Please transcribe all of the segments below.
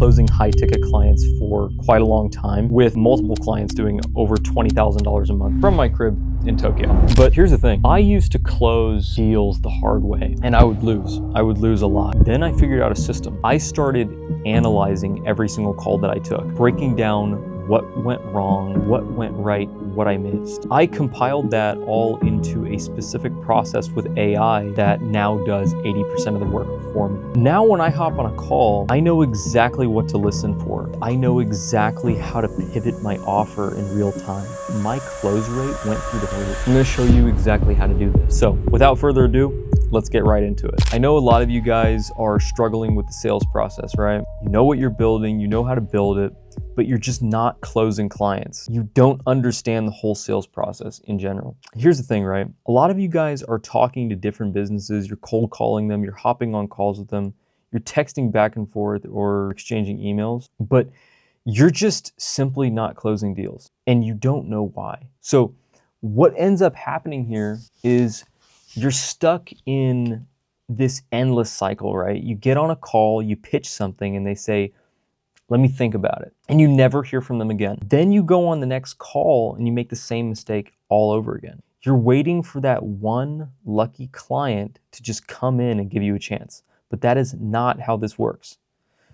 closing high ticket clients for quite a long time, with multiple clients doing over $20,000 a month from my crib in Tokyo. But here's the thing, I used to close deals the hard way and I would lose a lot. Then I figured out a system. I started analyzing every single call that I took, breaking down what went wrong, what went right, what I missed. I compiled that all into a specific process with AI that now does 80% of the work for me. Now when I hop on a call, I know exactly what to listen for. I know exactly how to pivot my offer in real time. My close rate went through the roof. I'm gonna show you exactly how to do this. So without further ado, let's get right into it. I know a lot of you guys are struggling with the sales process, right? You know what you're building, you know how to build it, but you're just not closing clients. You don't understand the whole sales process in general. Here's the thing, right? A lot of you guys are talking to different businesses, you're cold calling them, you're hopping on calls with them, you're texting back and forth or exchanging emails, but you're just simply not closing deals and you don't know why. So what ends up happening here is you're stuck in this endless cycle, right? You get on a call, you pitch something and they say, let me think about it. And you never hear from them again. Then you go on the next call and you make the same mistake all over again. You're waiting for that one lucky client to just come in and give you a chance. But that is not how this works.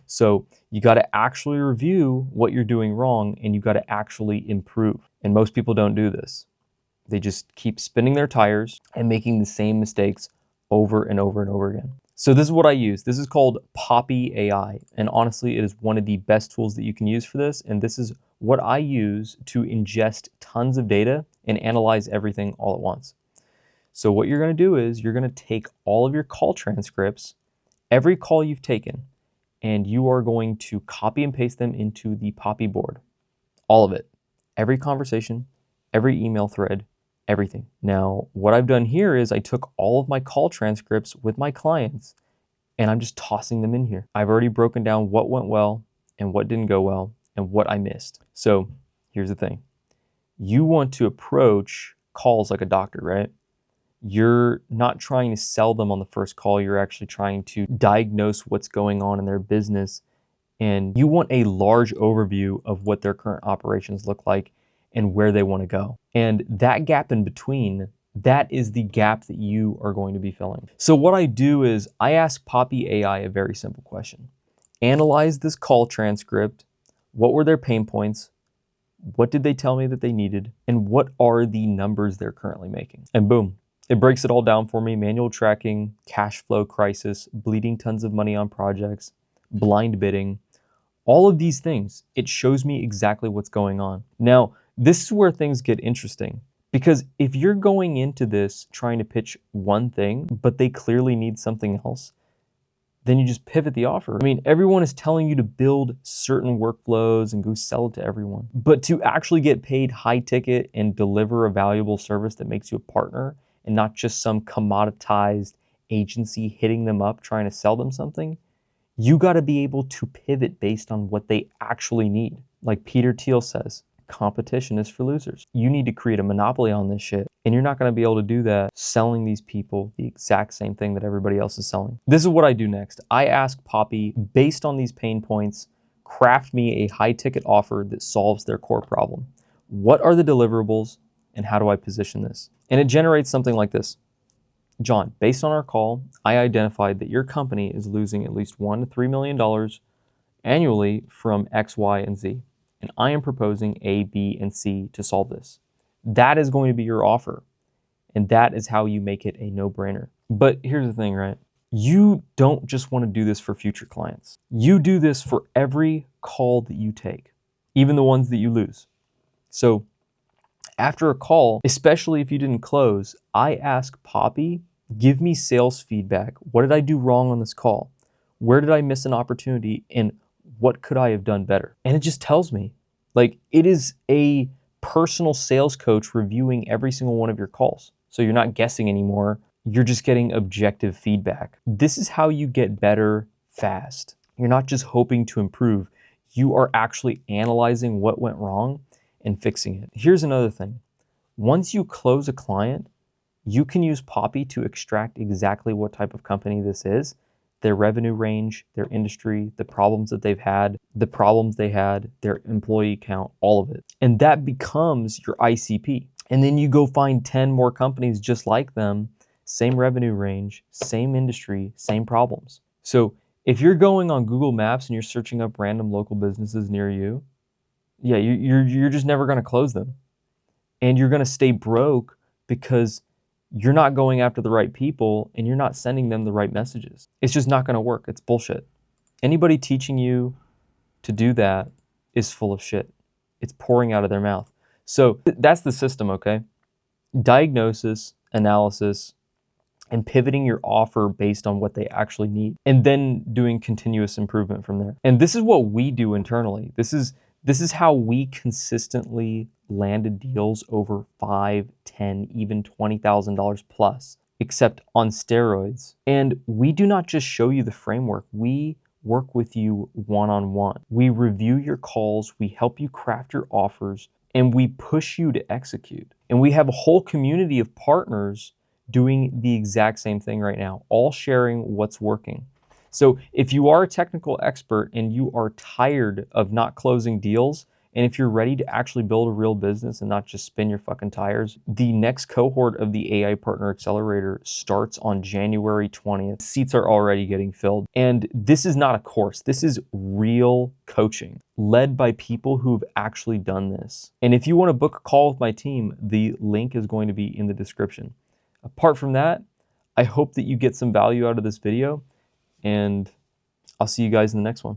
So you got to actually review what you're doing wrong and you got to actually improve. And most people don't do this. They just keep spinning their tires and making the same mistakes over and over and over again. So this is what I use. This is called Poppy AI. And honestly, it is one of the best tools that you can use for this. And this is what I use to ingest tons of data and analyze everything all at once. So what you're going to do is you're going to take all of your call transcripts, every call you've taken, and you are going to copy and paste them into the Poppy board. All of it. Every conversation, every email thread, everything. Now, what I've done here is I took all of my call transcripts with my clients and I'm just tossing them in here. I've already broken down what went well and what didn't go well and what I missed. So here's the thing. You want to approach calls like a doctor, right? You're not trying to sell them on the first call. You're actually trying to diagnose what's going on in their business. And you want a large overview of what their current operations look like and where they want to go. And that gap in between, that is the gap that you are going to be filling. So what I do is I ask Poppy AI a very simple question. Analyze this call transcript. What were their pain points? What did they tell me that they needed? And what are the numbers they're currently making? And boom, it breaks it all down for me. Manual tracking, cash flow crisis, bleeding tons of money on projects, blind bidding, all of these things. It shows me exactly what's going on. Now, this is where things get interesting, because if you're going into this trying to pitch one thing, but they clearly need something else, then you just pivot the offer. I mean, everyone is telling you to build certain workflows and go sell it to everyone. But to actually get paid high ticket and deliver a valuable service that makes you a partner and not just some commoditized agency hitting them up trying to sell them something, you got to be able to pivot based on what they actually need. Like Peter Thiel says, competition is for losers. You need to create a monopoly on this shit. And you're not going to be able to do that selling these people the exact same thing that everybody else is selling. This is what I do next. I ask Poppy, based on these pain points, craft me a high ticket offer that solves their core problem. What are the deliverables and how do I position this? And it generates something like this. John, based on our call, I identified that your company is losing at least $1 to $3 million annually from X, Y, and Z. And I am proposing A, B, and C to solve this. That is going to be your offer. And that is how you make it a no-brainer. But here's the thing, right? You don't just want to do this for future clients. You do this for every call that you take, even the ones that you lose. So after a call, especially if you didn't close, I ask Poppy, give me sales feedback. What did I do wrong on this call? Where did I miss an opportunity? And what could I have done better? And it just tells me, like, it is a personal sales coach reviewing every single one of your calls. So you're not guessing anymore. You're just getting objective feedback. This is how you get better fast. You're not just hoping to improve. You are actually analyzing what went wrong and fixing it. Here's another thing. Once you close a client, you can use Poppy to extract exactly what type of company this is their revenue range, their industry, the problems that they've had, the problems they had, their employee count, all of it. And that becomes your ICP. And then you go find 10 more companies just like them, same revenue range, same industry, same problems. So if you're going on Google Maps and you're searching up random local businesses near you, yeah, you're just never going to close them. And you're going to stay broke because you're not going after the right people and you're not sending them the right messages. It's just not going to work. It's bullshit. Anybody teaching you to do that is full of shit. It's pouring out of their mouth. So that's the system, okay? Diagnosis, analysis, and pivoting your offer based on what they actually need, and then doing continuous improvement from there. And this is what we do internally. This is how we consistently landed deals over $5, $10, even $20,000 plus, except on steroids. And we do not just show you the framework. We work with you one-on-one. We review your calls, we help you craft your offers, and we push you to execute. And we have a whole community of partners doing the exact same thing right now, all sharing what's working. So if you are a technical expert and you are tired of not closing deals, and if you're ready to actually build a real business and not just spin your fucking tires, the next cohort of the AI Partner Accelerator starts on January 20th. Seats are already getting filled. And this is not a course. This is real coaching led by people who've actually done this. And if you want to book a call with my team, the link is going to be in the description. Apart from that, I hope that you get some value out of this video, and I'll see you guys in the next one.